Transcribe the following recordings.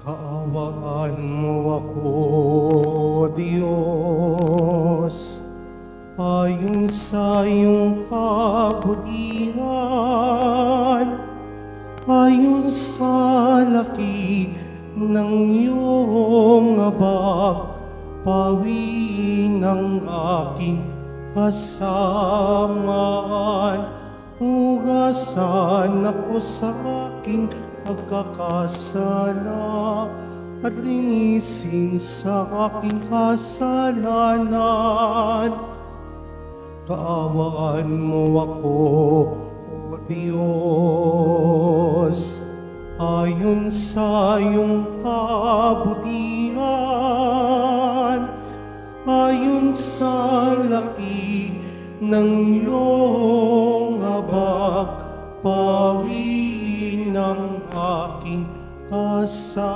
Kaawaan mo ako, Diyos, ayon sa iyong kabutihan, ayon sa laki ng iyong habag, pawiin ang aking kasamaan. Hugasan ako sa aking pagkakasala at linisin sa aking kasalanan. Kaawaan mo ako, O Diyos, ayon sa iyong kabutihan, ayon sa laki ng iyong habag, pawiin ang aking kasamaan.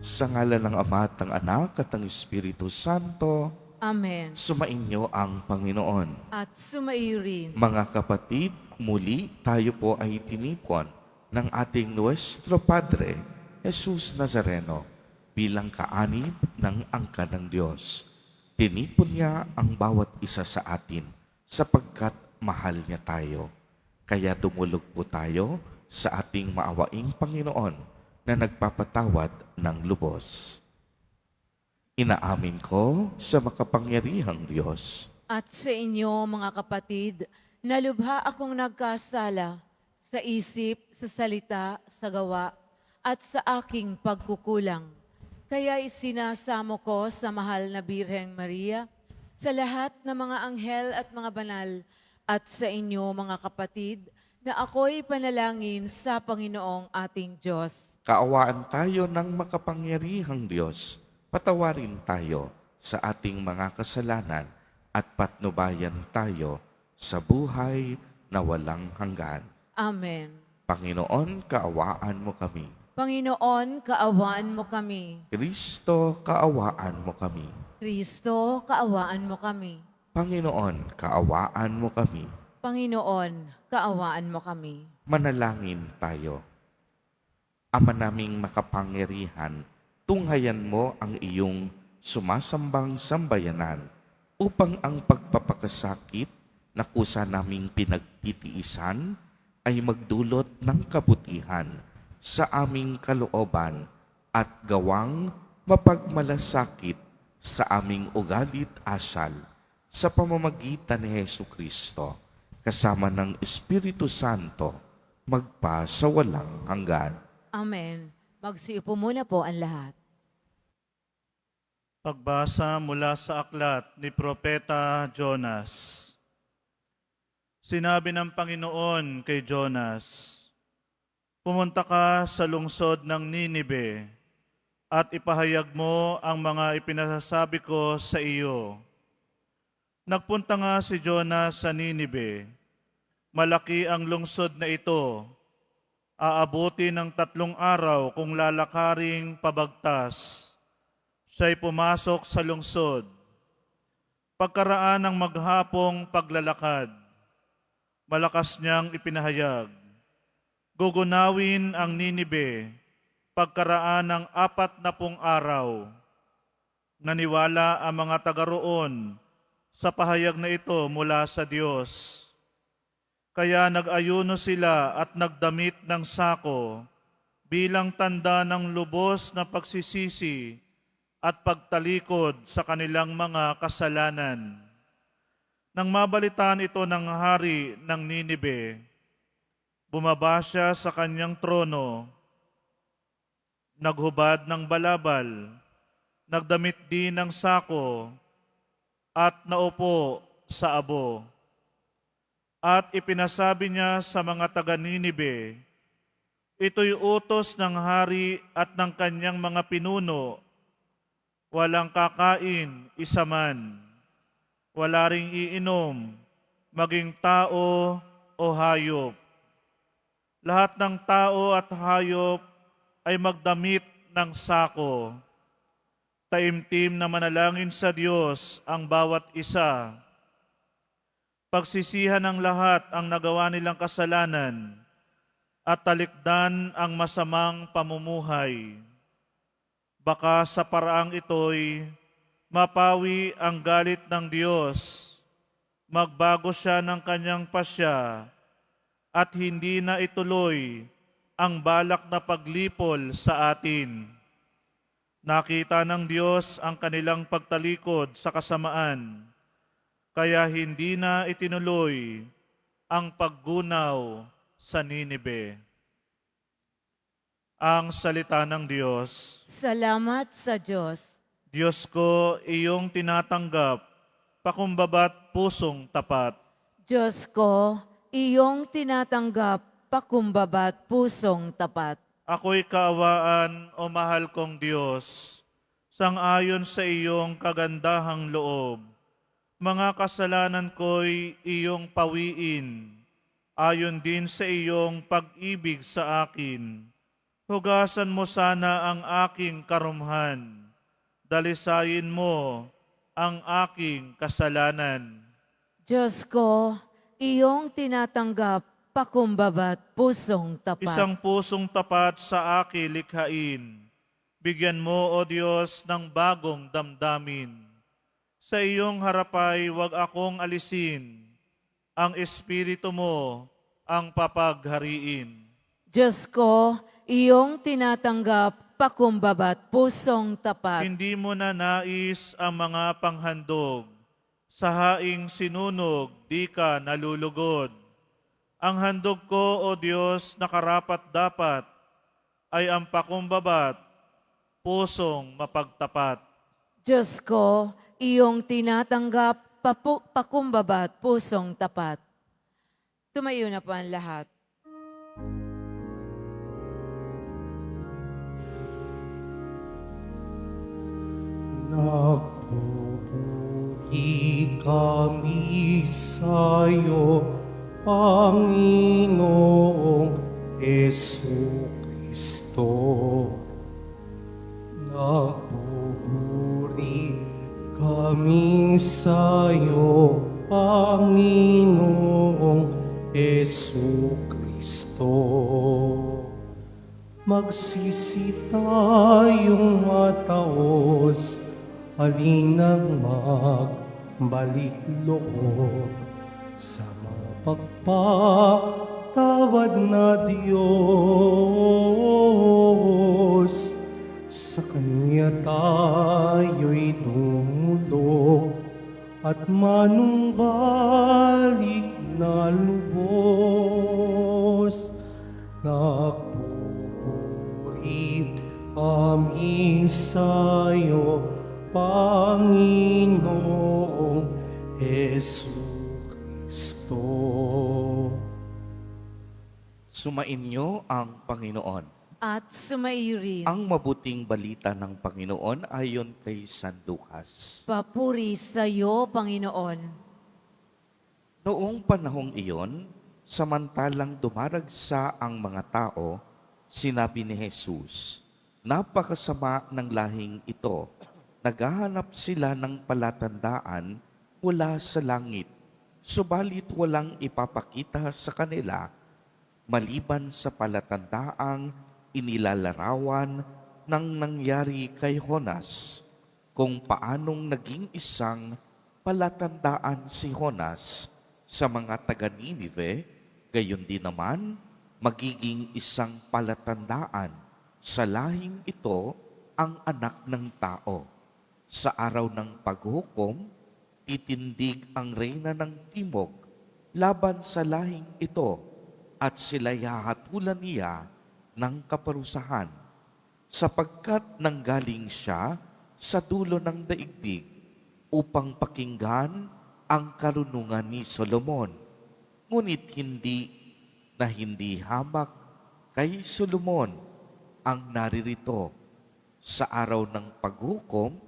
Sa ngalan ng Ama at ng Anak at ng Espiritu Santo, Amen. sumainyo ang Panginoon. At sumaiyo rin. Mga kapatid, muli tayo po ay tinipon ng ating Nuestro Padre, Jesus Nazareno, bilang kaanib ng angkan ng Diyos. Tinipon niya ang bawat isa sa atin sapagkat mahal niya tayo. Kaya dumulog po tayo sa ating maawaing Panginoon na nagpapatawad ng lubos. Inaamin ko sa makapangyarihang Diyos At sa inyo, mga kapatid, na lubha akong nagkasala sa isip, sa salita, sa gawa, at sa aking pagkukulang. Kaya isinasamo ko sa mahal na Birheng Maria, sa lahat ng mga anghel at mga banal, at sa inyo, mga kapatid, na ako'y panalangin sa Panginoong ating Diyos. Kaawaan tayo ng makapangyarihang Diyos. Patawarin tayo sa ating mga kasalanan at patnubayan tayo sa buhay na walang hanggan. Amen. Panginoon, kaawaan mo kami. Panginoon, kaawaan mo kami. Kristo, kaawaan mo kami. Kristo, kaawaan mo kami. Panginoon, kaawaan mo kami. Panginoon, kaawaan mo kami. Manalangin tayo. Ama naming makapangyarihan, tunghayan mo ang iyong sumasambang sambayanan upang ang pagpapakasakit na kusa naming pinagtitiisan ay magdulot ng kabutihan sa aming kalooban at gawang mapagmalasakit sa aming ugalit asal sa pamamagitan ni Hesu Kristo kasama ng Espiritu Santo magpa sa walang hanggan. Amen. Magsiupo muna po ang lahat. Pagbasa mula sa aklat ni Propeta Jonas. Sinabi ng Panginoon kay Jonas, "Pumunta ka sa lungsod ng Ninibe at ipahayag mo ang mga ipinasasabi ko sa iyo." Nagpunta nga si Jonas sa Ninibe. Malaki ang lungsod na ito. Aabuti ng 3 araw kung lalakaring pabagtas. Siya'y pumasok sa lungsod. Pagkaraan ng maghapong paglalakad, malakas niyang ipinahayag, gugunawin ang Ninibe pagkaraan ng 40 araw. Naniwala ang mga taga roon sa pahayag na ito mula sa Diyos. Kaya nag-ayuno sila at nagdamit ng sako bilang tanda ng lubos na pagsisisi at pagtalikod sa kanilang mga kasalanan. Nang mabalitaan ito ng hari ng Ninibe, bumaba siya sa kanyang trono, naghubad ng balabal, nagdamit din ng sako, at naupo sa abo. At ipinasabi niya sa mga taga-Ninibe, ito'y utos ng hari at ng kanyang mga pinuno, walang kakain, isa man, wala ring iinom, maging tao o hayop. Lahat ng tao at hayop ay magdamit ng sako. Taimtim na manalangin sa Diyos ang bawat isa. Pagsisihan ng lahat ang nagawa nilang kasalanan at talikdan ang masamang pamumuhay. Baka sa paraang ito'y mapawi ang galit ng Diyos, magbago siya ng kanyang pasya, at hindi na ituloy ang balak na paglipol sa atin. Nakita ng Diyos ang kanilang pagtalikod sa kasamaan, kaya hindi na itinuloy ang paggunaw sa Ninibe. Ang salita ng Diyos. Salamat sa Diyos. Diyos ko, iyong tinatanggap, pakumbaba't pusong tapat. Diyos ko, iyong tinatanggap, pakumbaba't pusong tapat. Ako'y kaawaan, o mahal kong Diyos, sang-ayon sa iyong kagandahang loob. Mga kasalanan ko'y iyong pawiin, ayon din sa iyong pag-ibig sa akin. Hugasan mo sana ang aking karumhan, dalisayin mo ang aking kasalanan. Diyos ko, iyong tinatanggap, pakumbaba't pusong tapat. Isang pusong tapat sa akin likhain. Bigyan mo, O Diyos, ng bagong damdamin. Sa iyong harapay wag akong alisin. Ang Espiritu mo ang papaghariin. Diyos ko, iyong tinatanggap, pakumbaba't pusong tapat. Hindi mo na nais ang mga panghandog. Sa haing sinunog, di ka nalulugod. Ang handog ko, O Diyos, na karapat-dapat, ay ang pakumbaba't pusong mapagtapat. Diyos ko, iyong tinatanggap, pakumbaba't pusong tapat. Tumayo na po ang lahat. Nagpupuri kami sa'yo, Panginoong Jesucristo. Nagpupuri kami sa'yo, Panginoong Jesucristo. Magsisi tayong mataos, halinang magbalik loob sa mapagpatawad na Diyos. Sa Kanya tayo'y tumulog at manumbalik na lubos. Nagpupuri kami sa'yo, Panginoong Jesucristo. Sumainyo ang Panginoon. At sumaiyo rin. Ang mabuting balita ng Panginoon ayon kay San Lucas. Papuri sa iyo, Panginoon. Noong panahong iyon, samantalang dumaragsa ang mga tao, sinabi ni Jesus, napakasama ng lahing ito. Naghahanap sila ng palatandaan mula sa langit, subalit walang ipapakita sa kanila maliban sa palatandaang inilalarawan ng nangyari kay Jonas, kung paanong naging isang palatandaan si Jonas sa mga taga-Ninive, gayon din naman magiging isang palatandaan sa lahing ito ang anak ng tao. Sa araw ng paghukom, titindig ang reyna ng timog laban sa lahing ito at sila'y hahatulan niya ng kaparusahan, sapagkat nanggaling siya sa dulo ng daigdig upang pakinggan ang karunungan ni Solomon. Ngunit hindi hamak kay Solomon ang naririto. Sa araw ng paghukom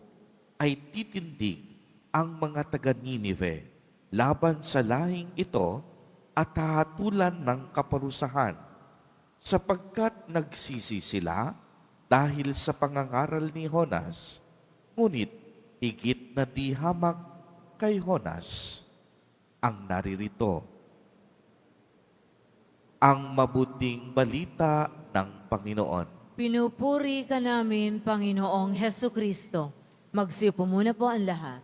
ay titindig ang mga taga-Ninive laban sa lahing ito at hahatulan ng kaparusahan, sapagkat nagsisi sila dahil sa pangangaral ni Jonas, ngunit higit na di hamak kay Jonas ang naririto. ang mabuting balita ng Panginoon. Pinupuri ka namin, Panginoong Heso Kristo. Magsiupo muna po ang lahat.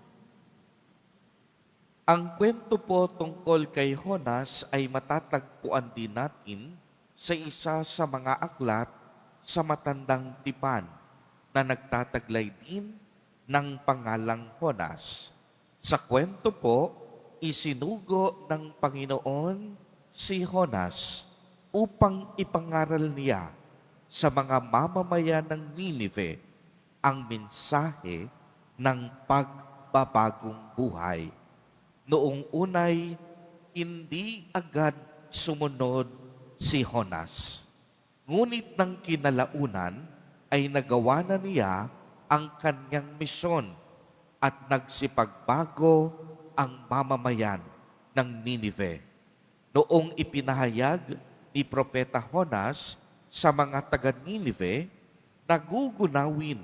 Ang kwento po tungkol kay Jonas ay matatagpuan din natin sa isa sa mga aklat sa Matandang Tipan na nagtataglay din ng pangalang Jonas. Sa kwento po, isinugo ng Panginoon si Jonas upang ipangaral niya sa mga mamamayan ng Ninive ang mensahe ng pagbabagong buhay. Noong unay, hindi agad sumunod si Jonas. Ngunit ng kinalaunan ay nagawa na niya ang kanyang misyon at nagsipagbago ang mamamayan ng Ninive. Noong ipinahayag ni Propeta Jonas sa mga taga-Ninive, nagugunawin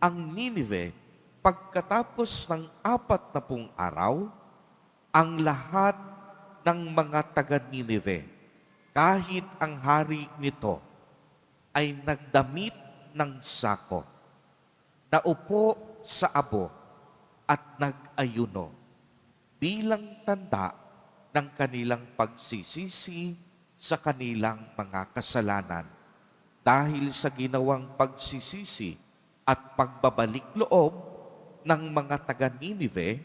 ang Ninive pagkatapos ng 40 araw. Ang lahat ng mga taga-Ninive, kahit ang hari nito, ay nagdamit ng sako, naupo sa abo at nag-ayuno bilang tanda ng kanilang pagsisisi sa kanilang mga kasalanan. Dahil sa ginawang pagsisisi at pagbabalik loob ng mga taga-Ninive,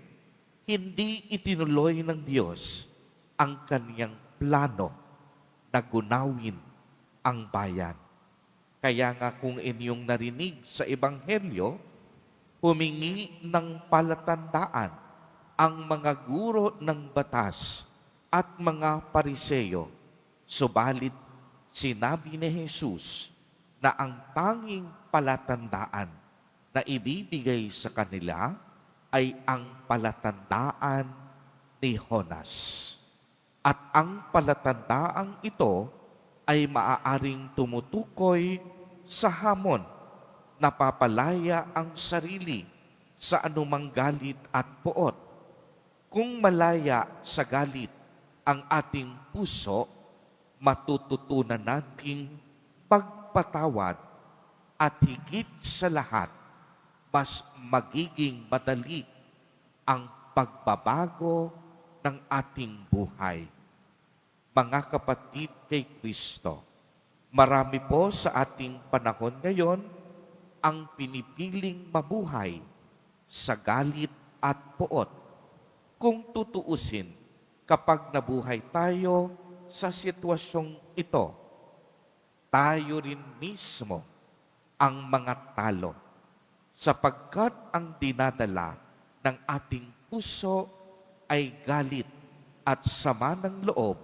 hindi itinuloy ng Diyos ang kaniyang plano na gunawin ang bayan. Kaya nga kung inyong narinig sa Ebanghelyo, humingi ng palatandaan ang mga guro ng batas at mga pariseyo. Subalit sinabi ni Jesus na ang tanging palatandaan na ibibigay sa kanila ay ang palatandaan ni Jonas. At ang palatandaang ito ay maaaring tumutukoy sa hamon na papalaya ang sarili sa anumang galit at poot. Kung malaya sa galit ang ating puso, matututunan nating pagpatawad at higit sa lahat, mas magiging madali ang pagbabago ng ating buhay. Mga kapatid kay Kristo, marami po sa ating panahon ngayon ang pinipiling mabuhay sa galit at poot. Kung tutuusin, kapag nabuhay tayo sa sitwasyong ito, tayo rin mismo ang mga talo, sapagkat ang dinadala ng ating puso ay galit at sama ng loob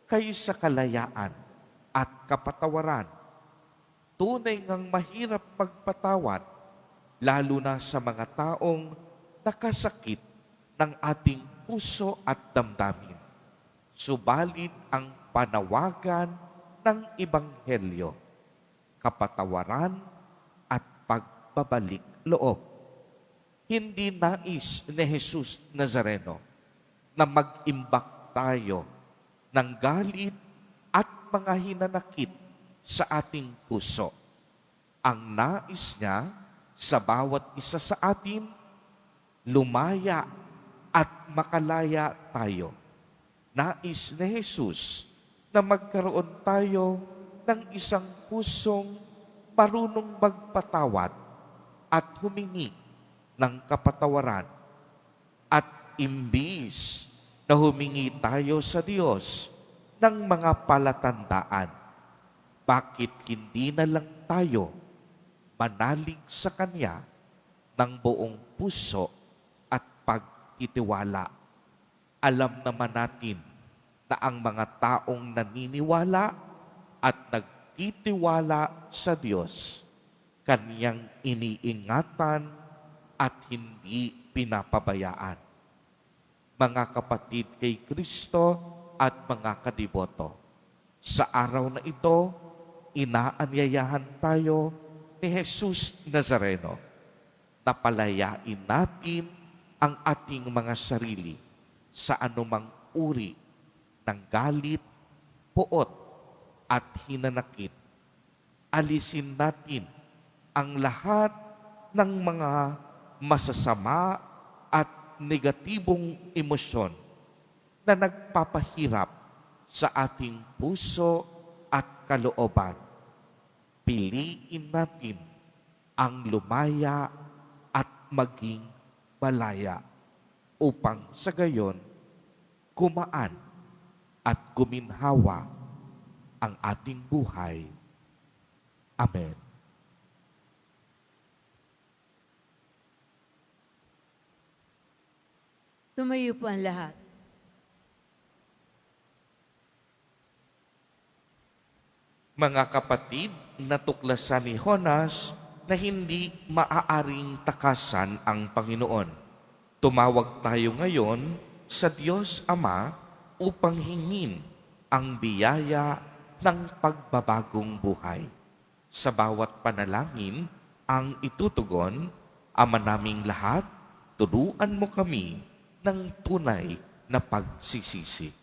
kaysa kalayaan at kapatawaran. Tunay ngang mahirap magpatawad, lalo na sa mga taong nakasakit ng ating puso at damdamin. Subalit ang panawagan ng Ebanghelyo, kapatawaran at pagbabalik loob. Hindi nais ni Jesus Nazareno na mag-imbak tayo ng galit at mga hinanakit sa ating puso. Ang nais niya sa bawat isa sa atin, lumaya at makalaya tayo. Nais ni Jesus na magkaroon tayo ng isang pusong marunong magpatawad at humingi ng kapatawaran. At imbis na humingi tayo sa Diyos ng mga palatandaan, bakit hindi na lang tayo manalig sa Kanya ng buong puso at pagtitiwala? Alam naman natin na ang mga taong naniniwala at nagtitiwala sa Diyos, Kaniyang iniingatan at hindi pinapabayaan. Mga kapatid kay Kristo at mga kadiboto, sa araw na ito, inaanyayahan tayo ni Jesus Nazareno na palayain natin ang ating mga sarili sa anumang uri ng galit, poot at hinanakit. Alisin natin ang lahat ng mga masasama at negatibong emosyon na nagpapahirap sa ating puso at kalooban. Piliin natin ang lumaya at maging malaya upang sa gayon gumaan at guminhawa ang ating buhay. Amen. Tumayo po ang lahat. Mga kapatid, natuklasan ni Jonas na hindi maaaring takasan ang Panginoon. Tumawag tayo ngayon sa Diyos Ama upang hingin ang biyaya ng pagbabagong buhay. Sa bawat panalangin ang itutugon, Ama naming lahat, turuan mo kami ng tunay na pagsisisi.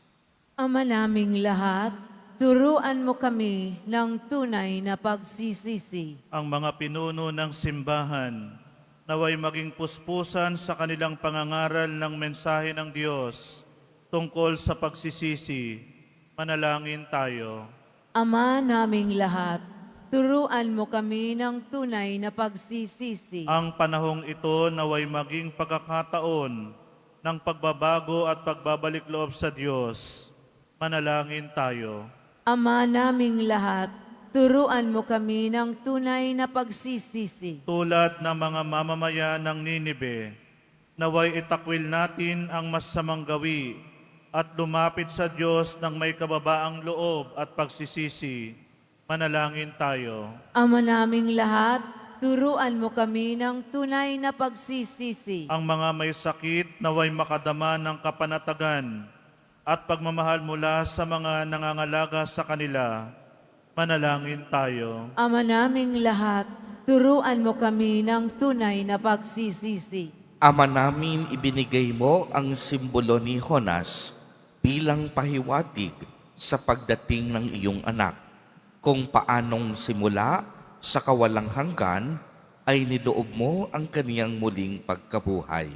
Ama naming lahat, turuan mo kami ng tunay na pagsisisi. Ang mga pinuno ng simbahan, naway maging puspusan sa kanilang pangangaral ng mensahe ng Diyos tungkol sa pagsisisi. Manalangin tayo. Ama naming lahat, turuan mo kami ng tunay na pagsisisi. Ang panahong ito naway maging pagkakataon ng pagbabago at pagbabalik loob sa Diyos. Manalangin tayo. Ama naming lahat, turuan mo kami ng tunay na pagsisisi. Tulad ng mga mamamayan ng Ninibe, naway itakwil natin ang masamang gawi at lumapit sa Diyos ng may kababaang loob at pagsisisi. Manalangin tayo. Ama naming lahat, turuan mo kami ng tunay na pagsisisi. Ang mga may sakit naway makadama ng kapanatagan at pagmamahal mula sa mga nangangalaga sa kanila. Manalangin tayo. Ama naming lahat, turuan mo kami ng tunay na pagsisisi. Ama namin, ibinigay mo ang simbolo ni Jonas bilang pahiwatig sa pagdating ng iyong anak, kung paanong simula sa kawalang hanggan ay niloob mo ang kaniyang muling pagkabuhay.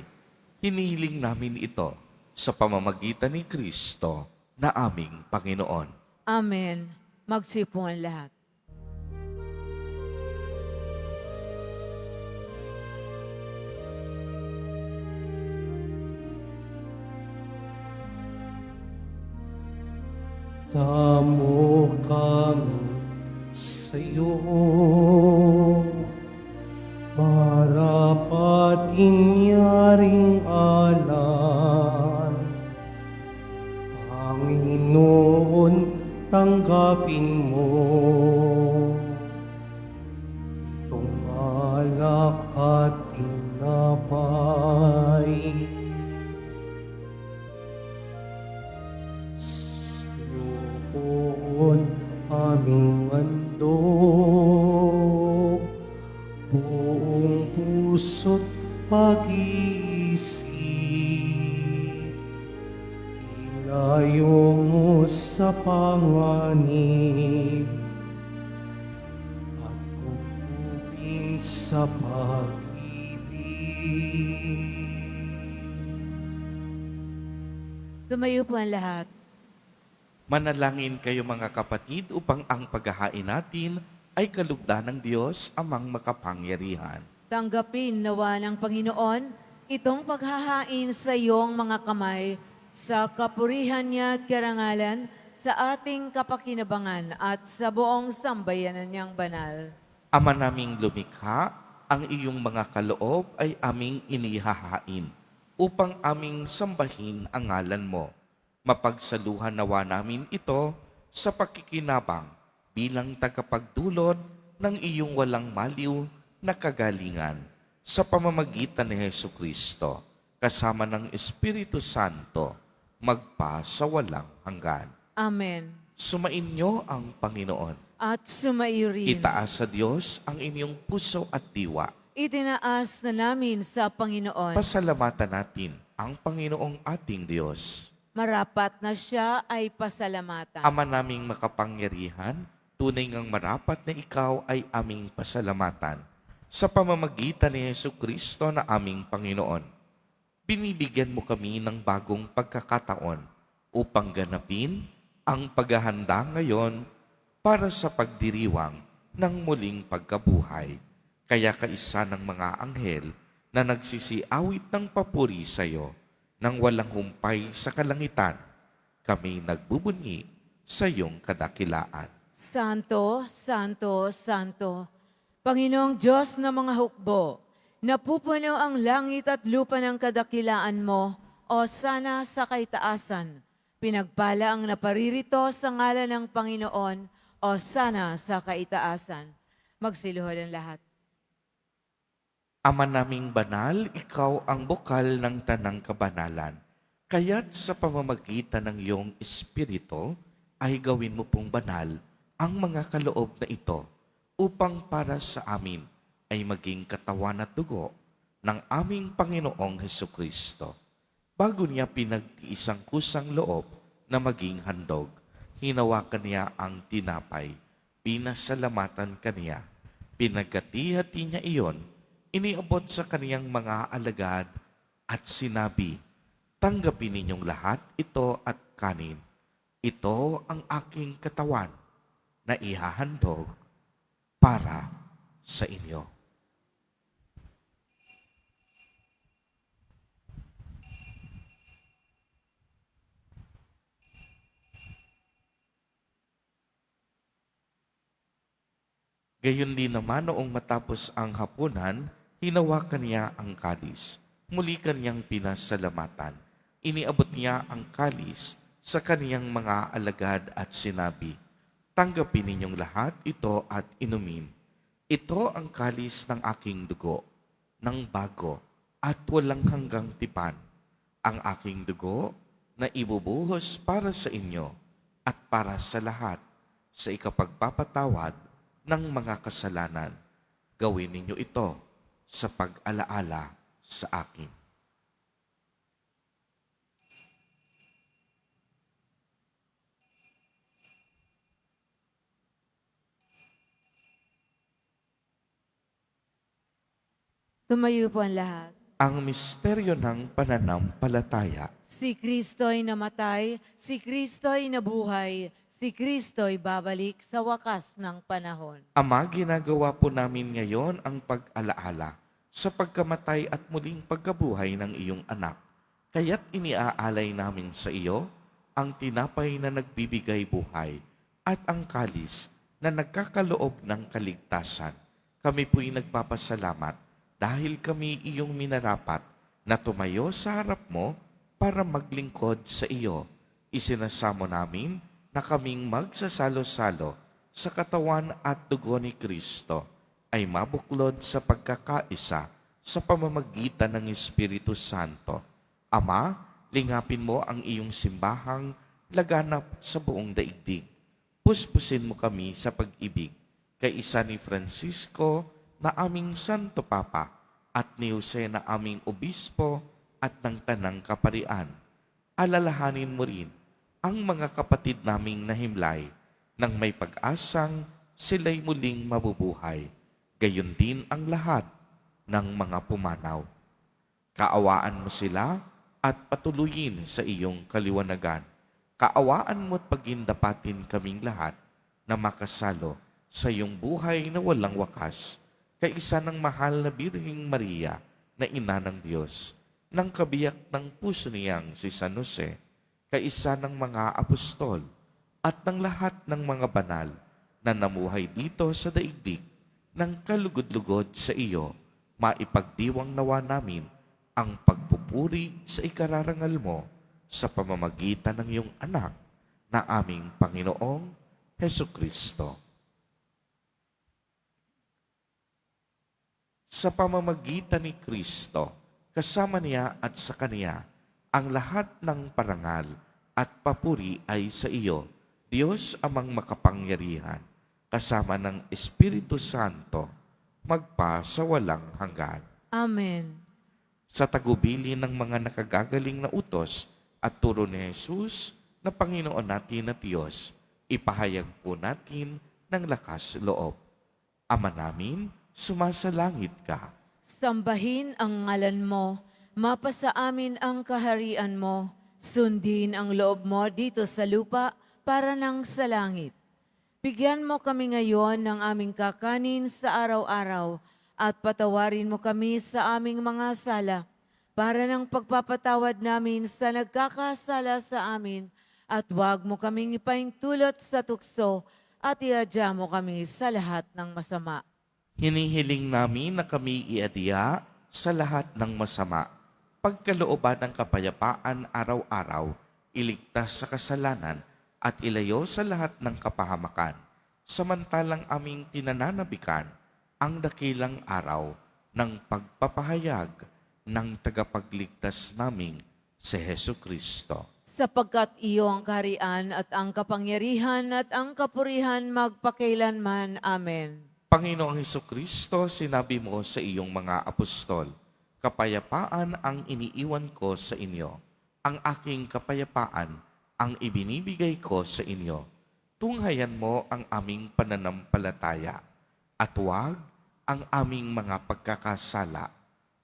Hinihiling namin ito sa pamamagitan ni Kristo na aming Panginoon. Amen. Magsipo ang lahat. Tamo kami sa'yo, marapating yaring alay. Panginoon, tanggapin mo itong alak at tinapay. Siyopon aming handog, buong puso't pag-iisip. Ilayo mo sa panganib at kukupin sa pag-ibig. Tumayo po ang lahat. Manalangin kayo mga kapatid upang ang paghahain natin ay kalugdan ng Diyos amang makapangyarihan. Tanggapin nawa ng Panginoon itong paghahain sa iyong mga kamay sa kapurihan niya at karangalan sa ating kapakinabangan at sa buong sambayanan niyang banal. Ama naming lumikha, ang iyong mga kaloob ay aming inihahain upang aming sambahin ang ngalan mo. Mapagsaluhan nawa namin ito sa pakikinabang bilang tagapagdulot ng iyong walang maliw na kagalingan sa pamamagitan ni Jesucristo, kasama ng Espiritu Santo, magpa sa walang hanggan. Amen. Sumainyo ang Panginoon. At sumaiyo rin. Itaas sa Diyos ang inyong puso at diwa. Itinaas na namin sa Panginoon. Pasalamatan natin ang Panginoong ating Diyos. Marapat na siya ay pasalamatan. Ama naming makapangyarihan, tunay ngang marapat na ikaw ay aming pasalamatan. Sa pamamagitan ni Jesucristo na aming Panginoon, binibigyan mo kami ng bagong pagkakataon upang ganapin ang paghahanda ngayon para sa pagdiriwang ng muling pagkabuhay. Kaya kaisa ng mga anghel na nagsisiawit ng papuri sa iyo nang walang humpay sa kalangitan, kami nagbubunyi sa iyong kadakilaan. Santo, Santo, Santo, Panginoong Diyos ng mga hukbo, napupuno ang langit at lupa ng kadakilaan mo, o sana sa kaitaasan. Pinagpala ang naparirito sa ngalan ng Panginoon, o sana sa kaitaasan. Magsiluhod ang lahat. Ama naming banal, ikaw ang bukal ng tanang kabanalan. Kaya't sa pamamagitan ng iyong Espiritu, ay gawin mo pong banal ang mga kaloob na ito upang para sa amin ay maging katawan at dugo ng aming Panginoong Hesukristo. Bago niya pinagtiis ang kusang loob na maging handog, hinawakan niya ang tinapay, pinasalamatan kaniya, pinagkati-hati niya iyon, iniabot sa kaniyang mga alagad at sinabi, "Tanggapin ninyong lahat ito at kanin. Ito ang aking katawan na ihahandog para sa inyo." Gayon din naman noong matapos ang hapunan, hinawakan niya ang kalis. Muli kanyang pinasalamatan. Iniabot niya ang kalis sa kaniyang mga alagad at sinabi, "Tanggapin ninyong lahat ito at inumin. Ito ang kalis ng aking dugo, ng bago at walang hanggang tipan. Ang aking dugo na ibubuhos para sa inyo at para sa lahat sa ikapagpapatawad ng mga kasalanan. Gawin ninyo ito sa pag-alaala sa akin." Tumayo po ang lahat. Ang misteryo ng pananampalataya. Si Kristo'y namatay, si Kristo'y nabuhay, si Kristo'y babalik sa wakas ng panahon. Ama, ginagawa po namin ngayon ang pag-alaala sa pagkamatay at muling pagkabuhay ng iyong anak. Kaya't iniaalay namin sa iyo ang tinapay na nagbibigay buhay at ang kalis na nagkakaloob ng kaligtasan. Kami po'y nagpapasalamat dahil kami iyong minarapat na tumayo sa harap mo para maglingkod sa iyo. Isinasamo namin na kaming magsasalo-salo sa katawan at dugo ni Kristo ay mabuklod sa pagkakaisa sa pamamagitan ng Espiritu Santo. Ama, lingapin mo ang iyong simbahang laganap sa buong daigdig. Puspusin mo kami sa pag-ibig kay isa ni Francisco na aming Santo Papa at ni Jose na aming Obispo at ng Tanang Kaparian. Alalahanin mo rin ang mga kapatid naming nahimlay nang may pag-asang sila'y muling mabubuhay. Gayon din ang lahat ng mga pumanaw. Kaawaan mo sila at patuloyin sa iyong kaliwanagan. Kaawaan mo at pagindapatin kaming lahat na makasalo sa iyong buhay na walang wakas, kaisa ng mahal na Birheng Maria na ina ng Diyos, ng kabiyak ng puso niyang si San Jose, kaisa ng mga apostol, at ng lahat ng mga banal na namuhay dito sa daigdig ng kalugod-lugod sa iyo, maipagdiwang nawa namin ang pagpupuri sa ikararangal mo sa pamamagitan ng iyong anak na aming Panginoong Hesukristo. Sa pamamagitan ni Kristo, kasama niya at sa Kaniya, ang lahat ng parangal at papuri ay sa iyo, Diyos amang makapangyarihan, kasama ng Espiritu Santo, magpa sa walang hanggan. Amen. Sa tagubilin ng mga nakagagaling na utos at turo ni Jesus na Panginoon natin at Diyos, ipahayag po natin ng lakas loob. Ama namin, sumasalangit ka. Sambahin ang ngalan mo, mapasa amin ang kaharian mo, sundin ang loob mo dito sa lupa para nang sa langit. Bigyan mo kami ngayon ng aming kakanin sa araw-araw at patawarin mo kami sa aming mga sala para ng pagpapatawad namin sa nagkakasala sa amin at huwag mo kaming ipaintulot sa tukso at iadya mo kami sa lahat ng masama. Hinihiling namin na kami iadya sa lahat ng masama. Pagkalooban ng kapayapaan araw-araw, iligtas sa kasalanan at ilayo sa lahat ng kapahamakan. Samantalang aming pinananabikan ang dakilang araw ng pagpapahayag ng tagapagligtas naming si Hesu Kristo. Sapagkat iyo ang kaharian at ang kapangyarihan at ang kapurihan magpakailanman. Amen. Panginoong Hesu Kristo, sinabi mo sa iyong mga apostol, kapayapaan ang iniiwan ko sa inyo. Ang aking kapayapaan ang ibinibigay ko sa inyo. Tunghayan mo ang aming pananampalataya at huwag ang aming mga pagkakasala.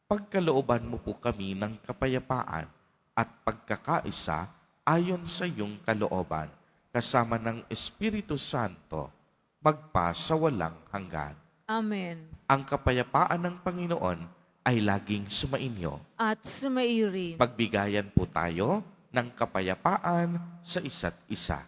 Pagkalooban mo po kami ng kapayapaan at pagkakaisa ayon sa iyong kalooban, kasama ng Espiritu Santo, magpa sa walang hanggan. Amen. Ang kapayapaan ng Panginoon ay laging sumainyo. At sumairin. Magbigayan po tayo ng kapayapaan sa isa't isa.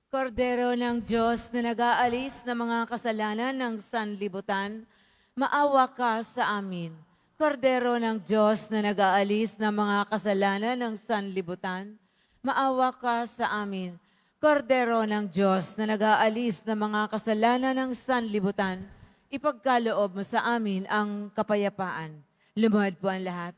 Kordero ng Diyos na nag-aalis ng mga kasalanan ng sanlibutan, maawa ka sa amin. Kordero ng Diyos na nag-aalis ng mga kasalanan ng sanlibutan, maawa ka sa amin. Kordero ng Diyos na nag-aalis ng mga kasalanan ng sanlibutan, ipagkaloob mo sa amin ang kapayapaan. Lumuhod po ang lahat.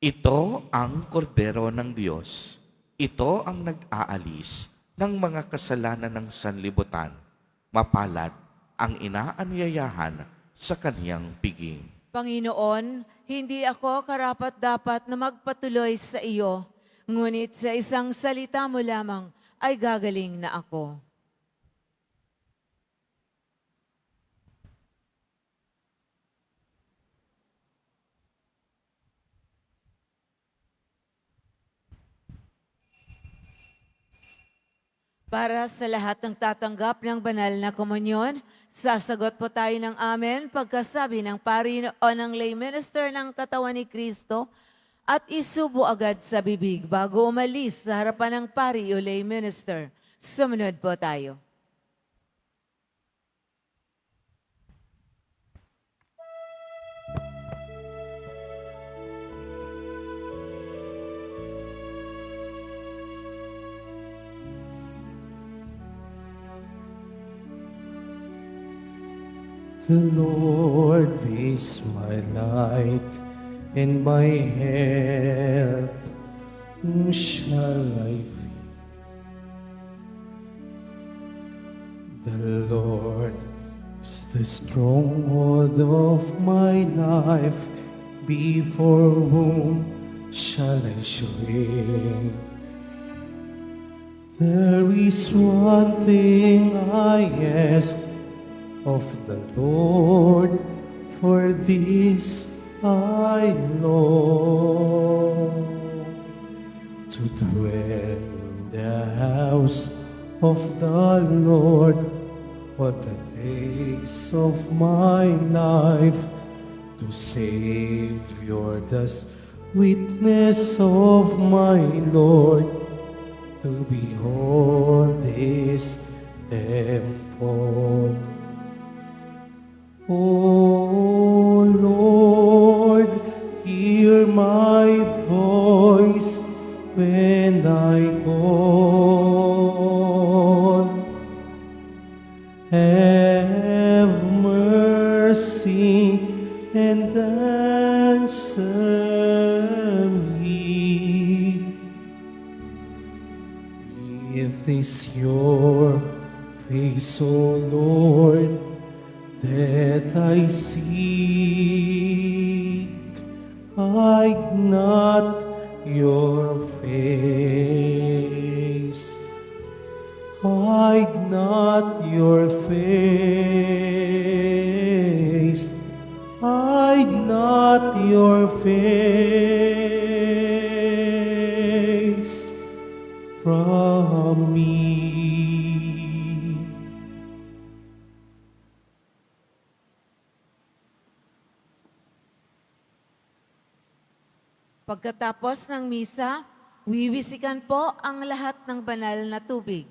Ito ang kordero ng Diyos. Ito ang nag-aalis ng mga kasalanan ng sanlibutan. Mapalad ang inaanyayahan sa kaniyang piging. Panginoon, hindi ako karapat-dapat na magpatuloy sa iyo, ngunit sa isang salita mo lamang ay gagaling na ako. Para sa lahat ng tatanggap ng banal na komunyon, sasagot po tayo ng amen pagkasabi ng pari o ng lay minister ng katawan ni Kristo at isubo agad sa bibig bago umalis sa harapan ng pari o lay minister. Sumunod po tayo. The Lord is my light and my help. Whom shall I fear? The Lord is the stronghold of my life. Before whom shall I shrink? There is one thing I ask of the Lord, for this I long to dwell in the house of the Lord all the days of my life, to Savior the witness of my Lord, to behold His temple. O Lord, hear my voice when I call. Have mercy and answer me. If this your face, O Lord, that I see. hide not your face. Hide not your face. Hide not your face from me. Pagkatapos ng misa, wiwisikan po ang lahat ng banal na tubig.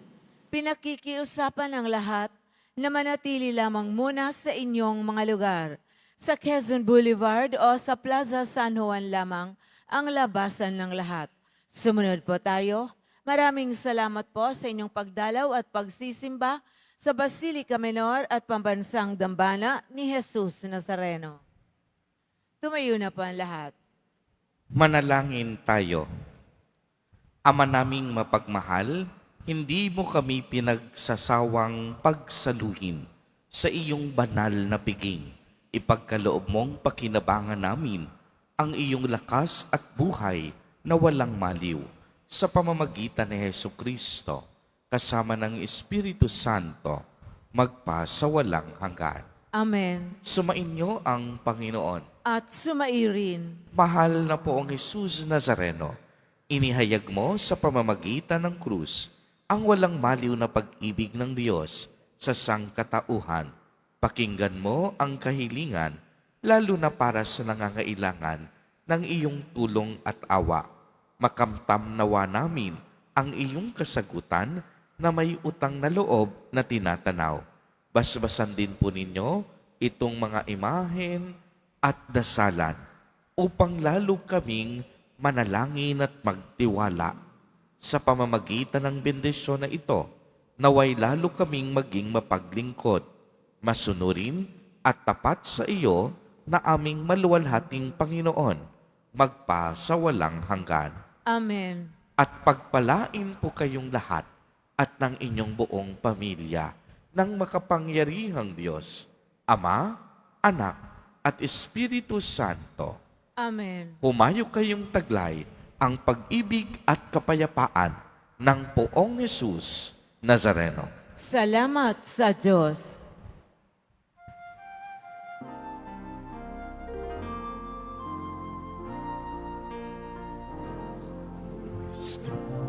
Pinakikiusapan ng lahat na manatili lamang muna sa inyong mga lugar. Sa Quezon Boulevard o sa Plaza San Juan lamang ang labasan ng lahat. Sumunod po tayo. Maraming salamat po sa inyong pagdalaw at pagsisimba sa Basilica Menor at Pambansang Dambana ni Jesus Nazareno. Tumayo na po ang lahat. Manalangin tayo. Ama naming mapagmahal, hindi mo kami pinagsasawang pagsaluhin sa iyong banal na piging. Ipagkaloob mong pakinabangan namin ang iyong lakas at buhay na walang maliw sa pamamagitan ni Hesukristo kasama ng Espiritu Santo magpa sa walang hanggan. Amen. Sumainyo ang Panginoon. At sumairin. Mahal na poong Jesus Nazareno, inihayag mo sa pamamagitan ng krus ang walang maliw na pag-ibig ng Diyos sa sangkatauhan. Pakinggan mo ang kahilingan, lalo na para sa nangangailangan ng iyong tulong at awa. Makamtam nawa namin ang iyong kasagutan na may utang na loob na tinatanaw. Basbasan din po ninyo itong mga imahen at dasalan upang lalo kaming manalangin at magtiwala. Sa pamamagitan ng bendisyon na ito, naway lalo kaming maging mapaglingkod, masunurin at tapat sa iyo na aming maluwalhating Panginoon, magpa sa walang hanggan. Amen. At pagpalain po kayong lahat at ng inyong buong pamilya ng makapangyarihang Diyos, Ama, Anak, at Espiritu Santo. Amen. Humayo kayong taglay ang pag-ibig at kapayapaan ng poong Jesus Nazareno. Salamat sa Diyos.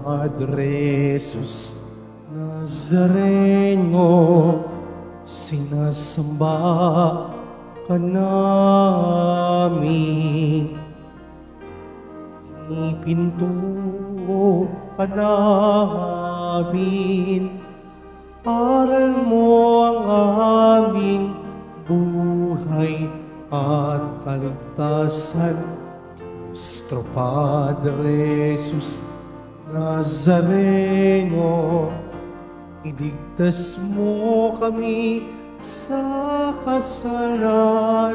Padre Jesus Nazareno, sinasamba ka namin. Inipinto ka namin. Aral mo ang aming buhay at kaligtasan. Nuestro Padre Jesus Nazareno, iligtas mo kami sa kasalanan.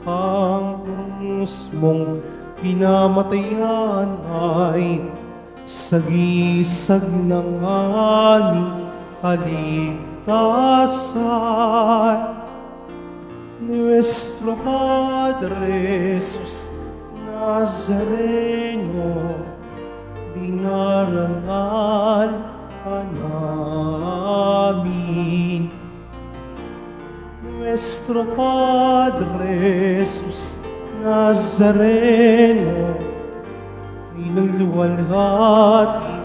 Ang krus mong pinamatayan ay sagisag ng aming kaligtasan. Nuestro Padre Jesus Nazareno, dinarangal ka namin. Nuestro Padre Jesus Nazareno, niluluwalhati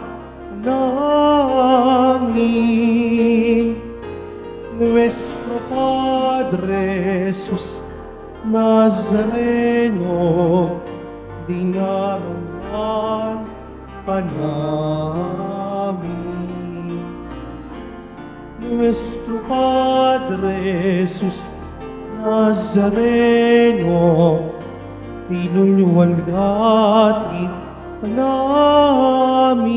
namin. Nuestro Padre Jesus Nazareno, dinarangal ka namin. Nuestro Padre Jesus Nazareno, niluluwalhati namin.